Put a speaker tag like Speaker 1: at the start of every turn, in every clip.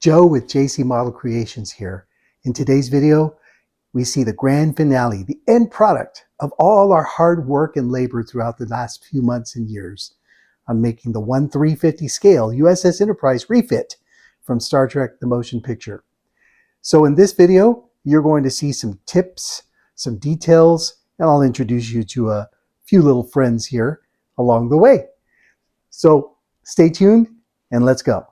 Speaker 1: Joe with JC Model Creations here. In today's video, we see the grand finale, the end product of all our hard work and labor throughout the last few months and years on making the 1/350 scale USS Enterprise Refit from Star Trek The Motion Picture. So in this video, you're going to see some tips, some details, and I'll introduce you to a few little friends here along the way. So stay tuned and let's go.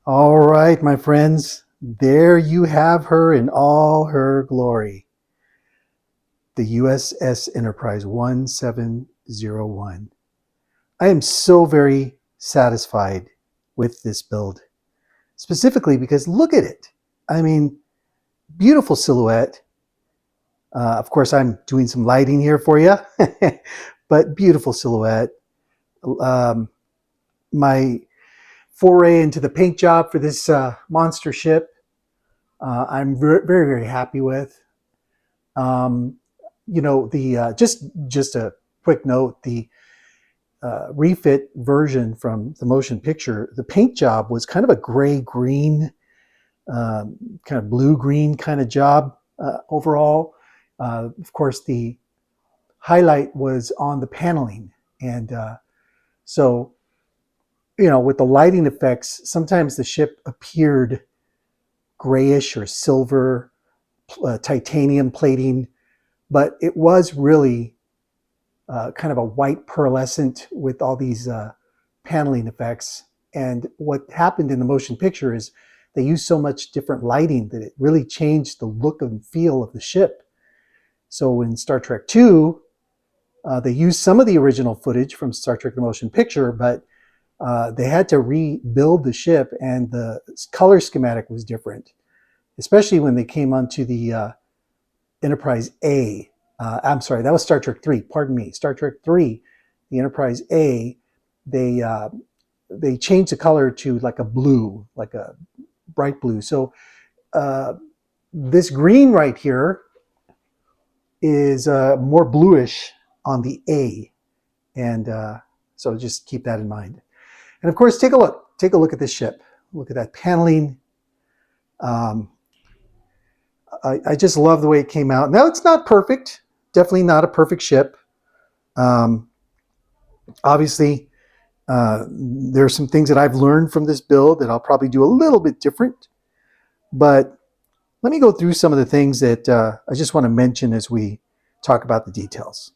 Speaker 1: All right, my friends, there you have her in all her glory. The USS Enterprise 1701. I am so very satisfied with this build, specifically because look at it. I mean, beautiful silhouette. Of course, I'm doing some lighting here for you, but beautiful silhouette. My foray into the paint job for this monster ship, I'm very, very happy with. You know, the just a quick note, the refit version from the motion picture, the paint job was kind of a gray-green, kind of blue-green kind of job overall. Of course, the highlight was on the paneling, and so, you know, with the lighting effects, sometimes the ship appeared grayish or silver, titanium plating, but it was really kind of a white pearlescent with all these paneling effects. And what happened in the motion picture is they used so much different lighting that it really changed the look and feel of the ship. So in Star Trek II, they used some of the original footage from Star Trek The Motion Picture, but they had to rebuild the ship, and the color schematic was different, especially when they came onto the Enterprise A. I'm sorry, that was Star Trek 3, pardon me. Star Trek 3, the Enterprise A, they changed the color to like a blue, like a bright blue. So this green right here is more bluish on the A. And so just keep that in mind. And of course, take a look at this ship. Look at that paneling. I just love the way it came out. Now, it's not perfect. Definitely not a perfect ship. Obviously, there are some things that I've learned from this build that I'll probably do a little bit different. But let me go through some of the things that I just want to mention as we talk about the details.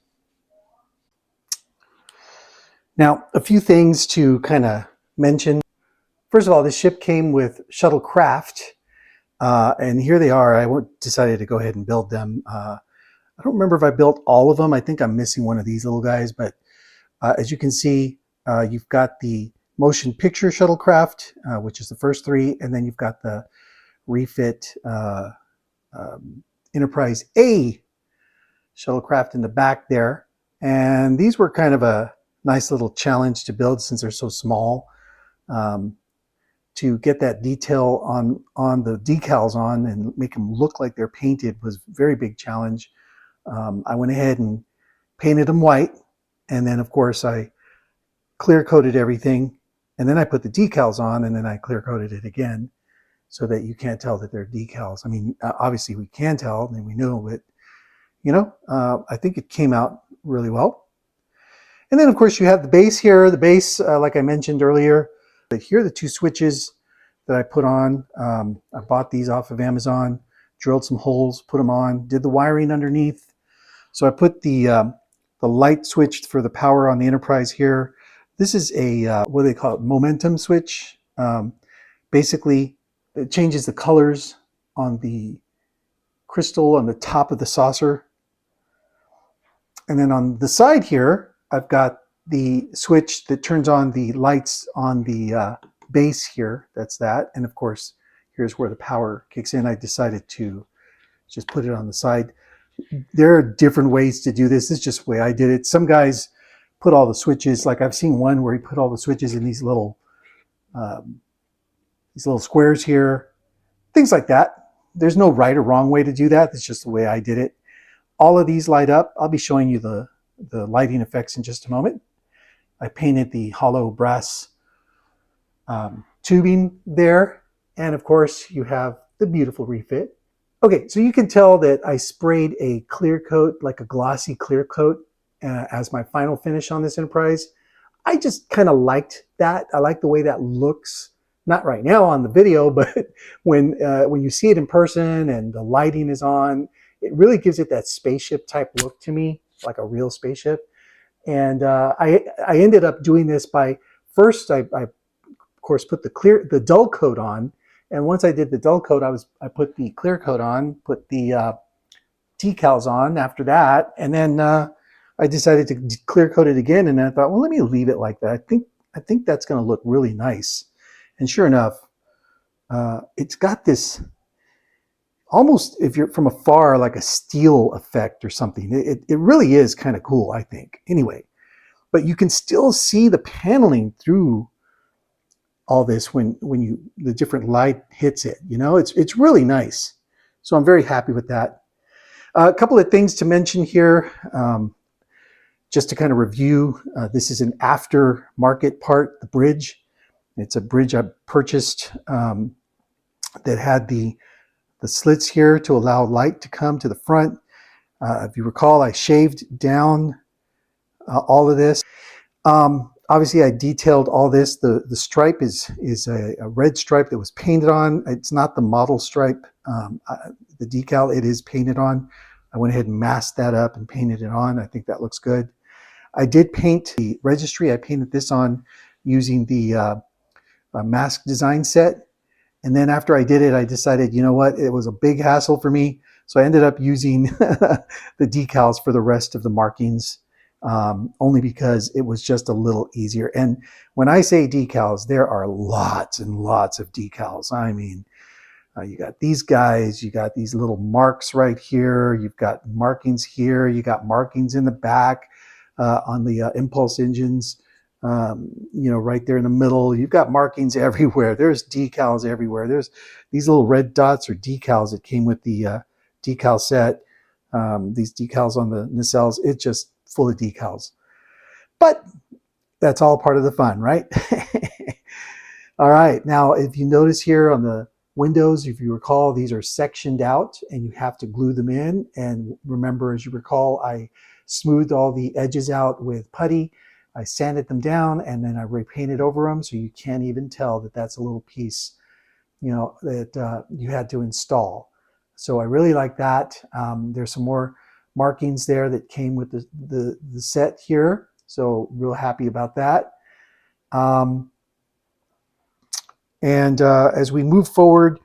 Speaker 1: Now, a few things to kind of mention. First of all, the ship came with shuttlecraft, and here they are. I decided to go ahead and build them. I don't remember if I built all of them. I think I'm missing one of these little guys, but as you can see, you've got the motion picture shuttlecraft, which is the first three, and then you've got the refit Enterprise A shuttlecraft in the back there. And these were kind of a nice little challenge to build since they're so small. To get that detail on the decals on and make them look like they're painted was a very big challenge. I went ahead and painted them white, and then of course I clear coated everything, and then I put the decals on, and then I clear coated it again so that you can't tell that they're decals. I mean, obviously we can tell, and we know, but you know, I think it came out really well. And then of course you have the base here. The base, like I mentioned earlier, but here are the two switches that I put on. I bought these off of Amazon, drilled some holes, put them on, did the wiring underneath. So I put the light switch for the power on the Enterprise here. This is a, what do they call it, momentum switch. Basically, it changes the colors on the crystal on the top of the saucer. And then on the side here, I've got the switch that turns on the lights on the base here. That's that. And of course, here's where the power kicks in. I decided to just put it on the side. There are different ways to do this. This is just the way I did it. Some guys put all the switches, like I've seen one where he put all the switches in these little squares here. Things like that. there's no right or wrong way to do that. That's just the way I did it. All of these light up. I'll be showing you the lighting effects in just a moment. I painted the hollow brass tubing there. And of course, you have the beautiful refit. Okay, so you can tell that I sprayed a clear coat, like a glossy clear coat, as my final finish on this Enterprise. I just kind of liked that. I like the way that looks. Not right now on the video, but when you see it in person and the lighting is on, it really gives it that spaceship type look to me, like a real spaceship. And I ended up doing this by first I of course put the dull coat on, and once I did the dull coat, I put the clear coat on, put the decals on after that, and then I decided to clear coat it again, and I thought, well, let me leave it like that. I think that's going to look really nice. And sure enough, it's got this almost, if you're from afar, like a steel effect or something. It really is kind of cool, I think. Anyway, but you can still see the paneling through all this when the different light hits it. You know, it's really nice. So I'm very happy with that. A couple of things to mention here, just to kind of review. This is an aftermarket part, the bridge. It's a bridge I purchased that had the slits here to allow light to come to the front. If you recall, I shaved down all of this. Obviously, I detailed all this. The stripe is a red stripe that was painted on. It's not the model stripe, the decal. It is painted on. I went ahead and masked that up and painted it on. I think that looks good. I did paint the registry. I painted this on using the mask design set. And then after I did it, I decided, you know what, it was a big hassle for me. So I ended up using the decals for the rest of the markings, only because it was just a little easier. And when I say decals, there are lots and lots of decals. I mean, you got these guys, you got these little marks right here, you've got markings here, you got markings in the back on the impulse engines. You know, right there in the middle, you've got markings everywhere. There's decals everywhere. There's these little red dots or decals that came with the decal set. These decals on the nacelles, it's just full of decals. But that's all part of the fun, right? All right, now if you notice here on the windows, if you recall, these are sectioned out and you have to glue them in. And remember, as you recall, I smoothed all the edges out with putty. I sanded them down and then I repainted over them, so you can't even tell that that's a little piece, you know, that you had to install. So I really like that. There's some more markings there that came with the set here, so real happy about that. As we move forward,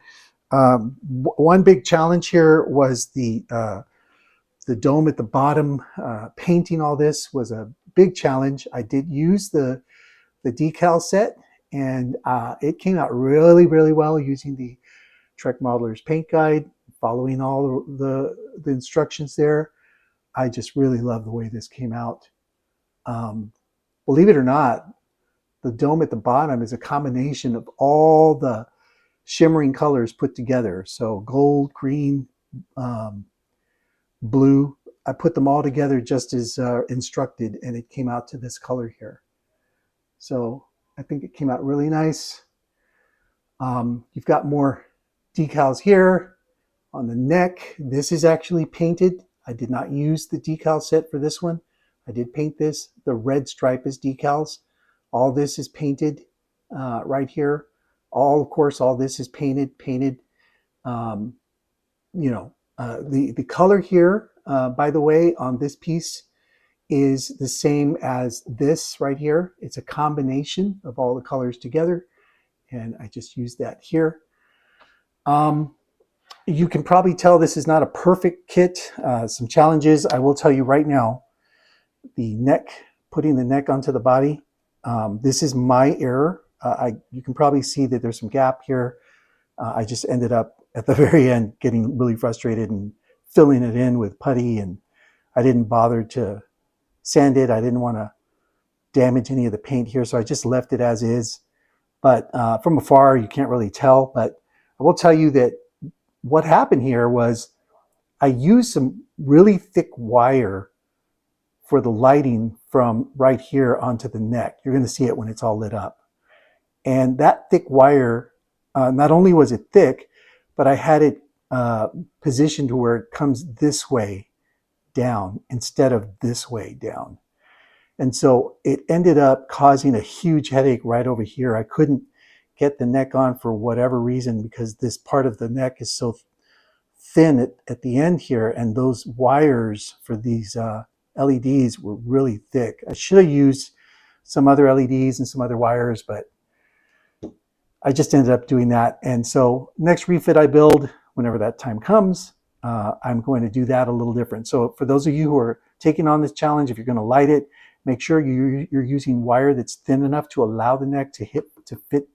Speaker 1: one big challenge here was the dome at the bottom. Painting all this was a big challenge. I did use the decal set, and it came out really, really well using the Trek Modeler's paint guide, following all the instructions there. I just really love the way this came out. Believe it or not, the dome at the bottom is a combination of all the shimmering colors put together. So gold, green, blue. I put them all together just as instructed, and it came out to this color here. So I think it came out really nice. You've got more decals here on the neck. This is actually painted. I did not use the decal set for this one. I did paint this. The red stripe is decals. All this is painted right here. Of course, all this is painted. You know, the color here, by the way, on this piece is the same as this right here. It's a combination of all the colors together, and I just used that here. You can probably tell this is not a perfect kit. Some challenges, I will tell you right now. The neck, putting the neck onto the body, this is my error. You can probably see that there's some gap here. I just ended up at the very end getting really frustrated and filling it in with putty, and I didn't bother to sand it. I didn't want to damage any of the paint here, so I just left it as is. But from afar, you can't really tell. But I will tell you that what happened here was I used some really thick wire for the lighting from right here onto the neck. You're going to see it when it's all lit up. And that thick wire, not only was it thick, but I had it positioned to where it comes this way down instead of this way down. And so it ended up causing a huge headache right over here. I couldn't get the neck on for whatever reason because this part of the neck is so thin at the end here, and those wires for these LEDs were really thick. I should have used some other LEDs and some other wires, but I just ended up doing that. And so next refit I build, whenever that time comes, I'm going to do that a little different. So for those of you who are taking on this challenge, if you're going to light it, make sure you're using wire that's thin enough to allow the neck to fit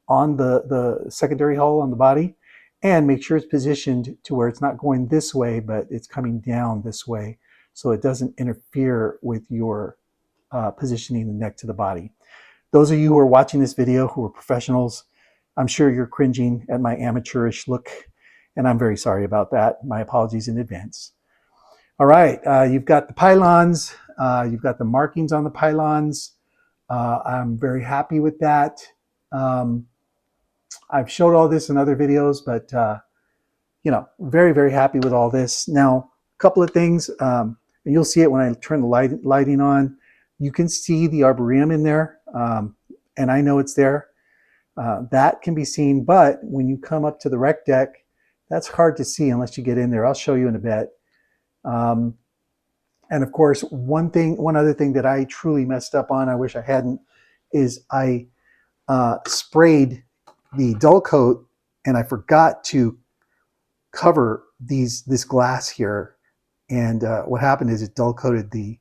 Speaker 1: on the secondary hull on the body, and make sure it's positioned to where it's not going this way, but it's coming down this way, so it doesn't interfere with your positioning the neck to the body. Those of you who are watching this video who are professionals, I'm sure you're cringing at my amateurish look, and I'm very sorry about that. My apologies in advance. All right, you've got the pylons, you've got the markings on the pylons. I'm very happy with that. I've showed all this in other videos, but you know, very, very happy with all this. Now, a couple of things, and you'll see it when I turn the lighting on. You can see the arboretum in there, and I know it's there. That can be seen, but when you come up to the rec deck, that's hard to see unless you get in there. I'll show you in a bit. And of course, one other thing that I truly messed up on, I wish I hadn't, is I sprayed the dull coat and I forgot to cover this glass here. And what happened is it dull coated the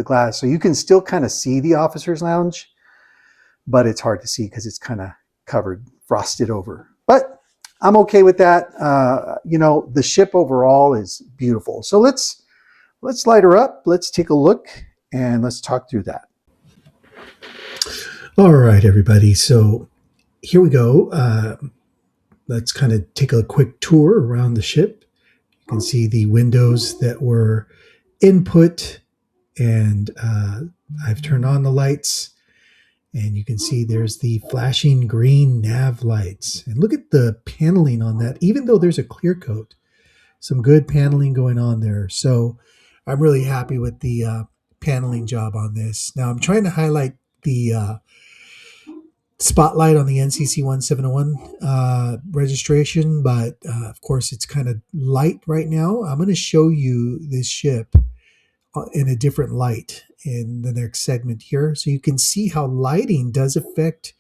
Speaker 1: glass. So you can still kind of see the officer's lounge, but it's hard to see because it's kind of covered, frosted over. But I'm okay with that. You know, the ship overall is beautiful. So let's light her up. Let's take a look and let's talk through that. All right, everybody. So here we go. Let's kind of take a quick tour around the ship. You can see the windows that were input, and I've turned on the lights, and you can see there's the flashing green nav lights. And look at the paneling on that. Even though there's a clear coat, some good paneling going on there. So I'm really happy with the paneling job on this. Now I'm trying to highlight the spotlight on the NCC 1701 registration, but of course it's kind of light right now. I'm going to show you this ship in a different light in the next segment here, so you can see how lighting does affect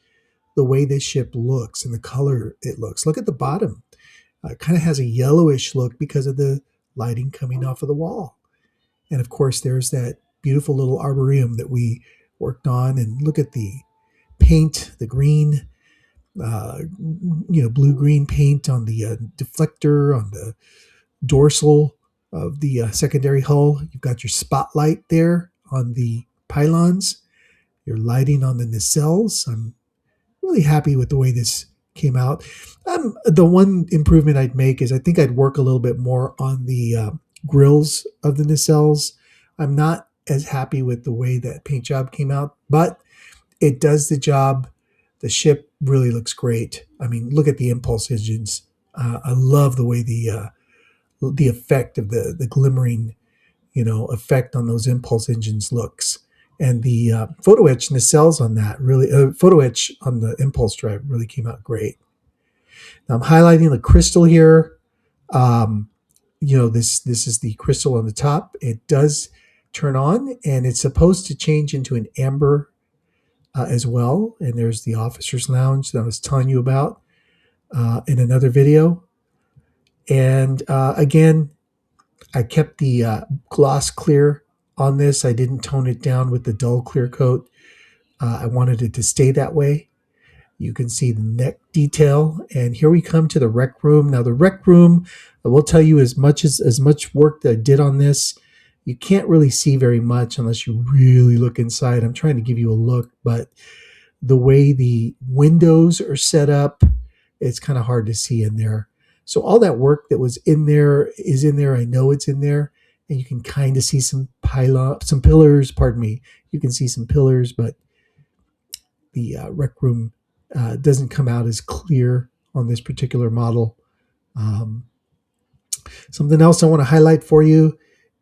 Speaker 1: the way this ship looks and the color it looks. Look at the bottom. It kind of has a yellowish look because of the lighting coming off of the wall. And of course there's that beautiful little arboretum that we worked on, and look at the paint, the green, blue-green paint on the deflector, on the dorsal of the secondary hull. You've got your spotlight there on the pylons, your lighting on the nacelles. I'm really happy with the way this came out. The one improvement I'd make is I think I'd work a little bit more on the grills of the nacelles. I'm not as happy with the way that paint job came out, but it does the job. The ship really looks great. I mean, look at the impulse engines. I love the way the effect of the glimmering, effect on those impulse engines looks. And the photo etch nacelles on that really, photo etch on the impulse drive really came out great. Now I'm highlighting the crystal here. This is the crystal on the top. It does turn on, and it's supposed to change into an amber as well. And there's the officer's lounge that I was telling you about in another video. And again, I kept the gloss clear on this. I didn't tone it down with the dull clear coat. I wanted it to stay that way. You can see the neck detail. And here we come to the rec room. Now the rec room, I will tell you, as much work that I did on this, you can't really see very much unless you really look inside. I'm trying to give you a look, but the way the windows are set up, it's kind of hard to see in there.
Speaker 2: So all that work that was in there is in there. I know it's in there, and you can kind of see some pillars. Pardon me. You can see some pillars, but the rec room doesn't come out as clear on this particular model. Um, Something else I want to highlight for you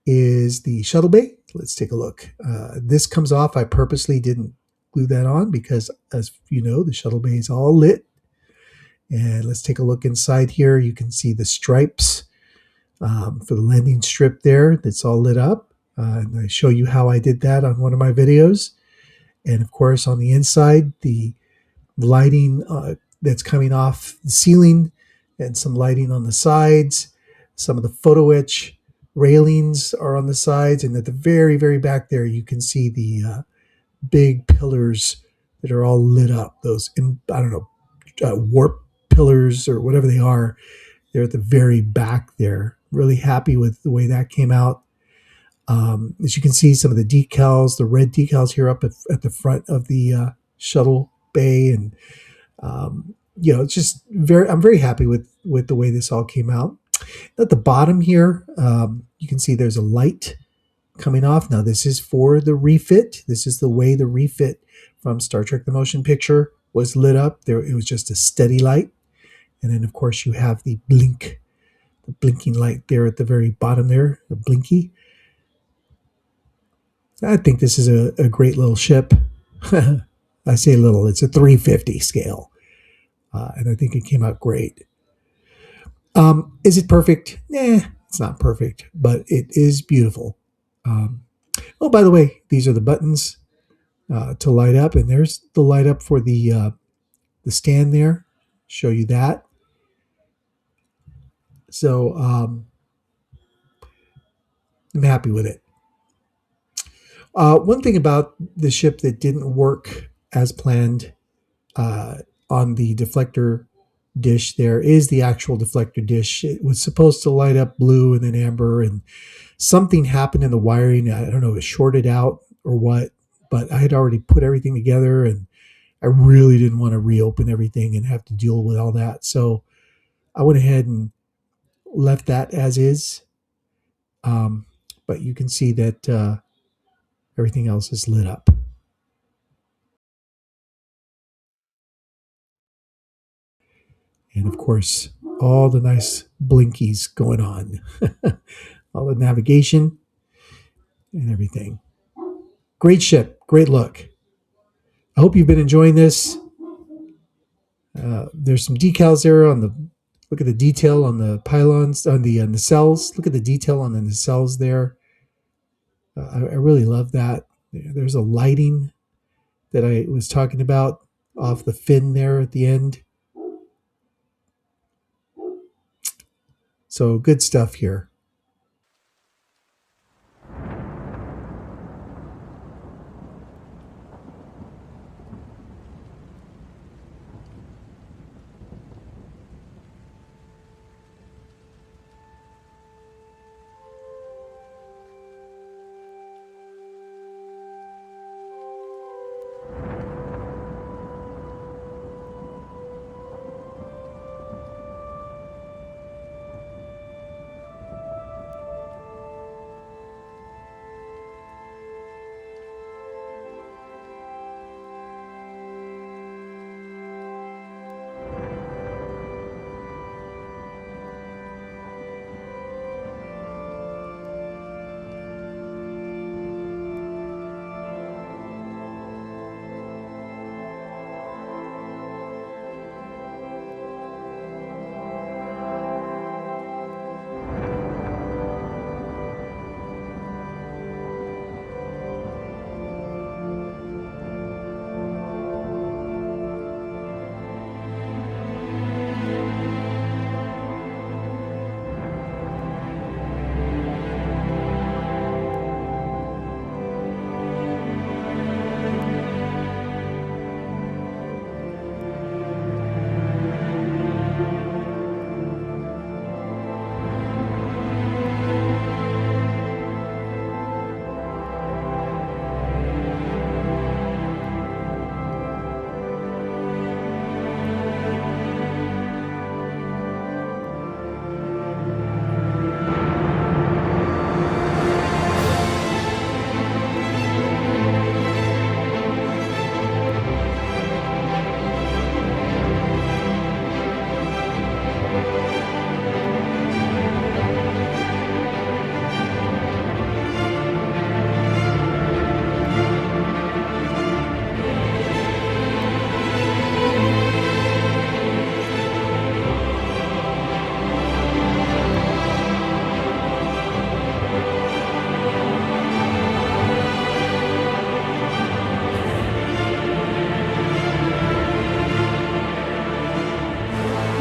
Speaker 2: is the shuttle bay. Let's take a look. This comes off. I purposely didn't glue that on because, as you know, the shuttle bay is all lit. And let's take a look inside here. You can see the stripes for the landing strip there. That's all lit up. And I show you how I did that on one of my videos. And of course, on the inside, the lighting that's coming off the ceiling and some lighting on the sides. Some of the photo etch railings are on the sides. And at the very, very back there, you can see the big pillars that are all lit up. Those, I don't know, warp pillars or whatever they are. They're at the very back there. Really happy with the way that came out. As you can see, some of the decals, the red decals here up at the front of the shuttle bay, and it's just I'm very happy with the way this all came out. At the bottom here, you can see there's a light coming off. Now this is for the refit. This is the way the refit from Star Trek: The Motion Picture was lit up. There, it was just a steady light, and then of course you have the blinking light there at the very bottom there, the blinky. I think this is a great little ship. I say little, it's a 350 scale. And I think it came out great. Is it perfect? It's not perfect, but it is beautiful. Oh, by the way, these are the buttons to light up, and there's the light up for the stand there. Show you that. So I'm happy with it. One thing about the ship that didn't work as planned on the deflector dish there is the actual deflector dish. It was supposed to light up blue and then amber, and something happened in the wiring. I don't know, it shorted out or what, but I had already put everything together, and I really didn't want to reopen everything and have to deal with all that. So I went ahead and left that as is. But you can see that everything else is lit up. And of course, all the nice blinkies going on, all the navigation and everything. Great ship, great look. I hope you've been enjoying this. There's some decals there on the. Look at the detail on the pylons, on the nacelles. Look at the detail on the nacelles there. I really love that. There's a lighting that I was talking about off the fin there at the end. So good stuff here.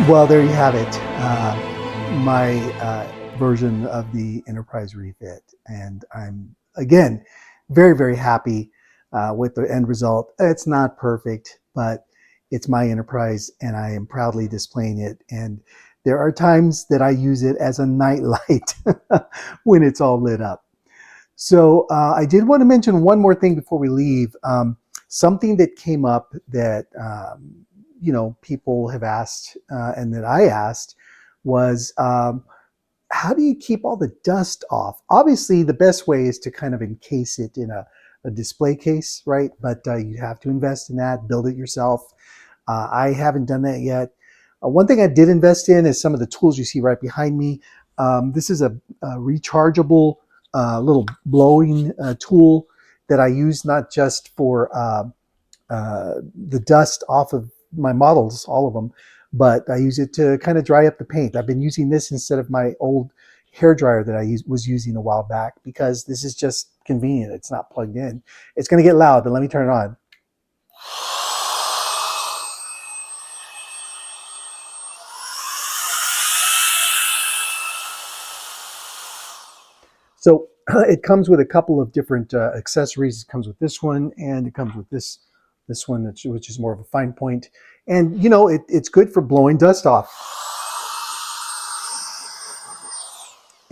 Speaker 1: Well, there you have it. My version of the Enterprise Refit. And I'm, again, very, very happy with the end result. It's not perfect, but it's my Enterprise and I am proudly displaying it. And there are times that I use it as a night light when it's all lit up. So I did want to mention one more thing before we leave. Something that came up that people have asked and that I asked was how do you keep all the dust off? Obviously, the best way is to kind of encase it in a display case, right? But you have to invest in that, build it yourself. I haven't done that yet. One thing I did invest in is some of the tools you see right behind me. This is a rechargeable little blowing tool that I use not just for the dust off of my models, all of them, but I use it to kind of dry up the paint. I've been using this instead of my old hair dryer that I was using a while back because this is just convenient. It's not plugged in. It's going to get loud, but let me turn it on. So it comes with a couple of different accessories. It comes with this one, and it comes with this one, which is more of a fine point. And it's good for blowing dust off.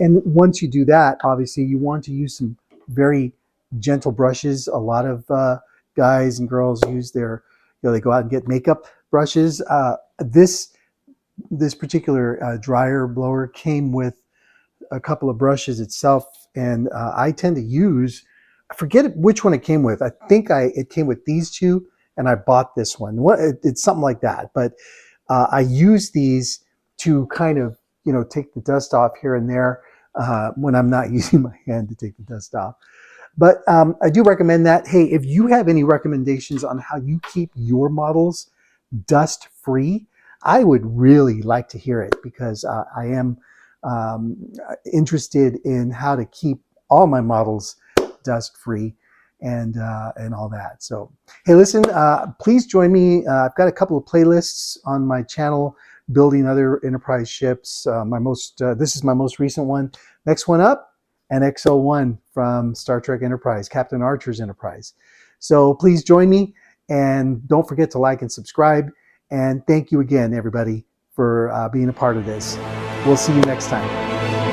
Speaker 1: And once you do that, obviously you want to use some very gentle brushes. A lot of guys and girls use they go out and get makeup brushes. This particular dryer blower came with a couple of brushes itself, and I tend to use, I forget which one it came with. I think it came with these two, and I bought this one. It's something like that. But I use these to kind of take the dust off here and there when I'm not using my hand to take the dust off. But I do recommend that. Hey, if you have any recommendations on how you keep your models dust free, I would really like to hear it because I am interested in how to keep all my models dust free and all that. So, hey, listen, please join me. I've got a couple of playlists on my channel building other Enterprise ships. This is my most recent one. Next one up, NX-01 from Star Trek Enterprise, Captain Archer's Enterprise. So please join me, and don't forget to like and subscribe. And thank you again, everybody, for being a part of this. We'll see you next time.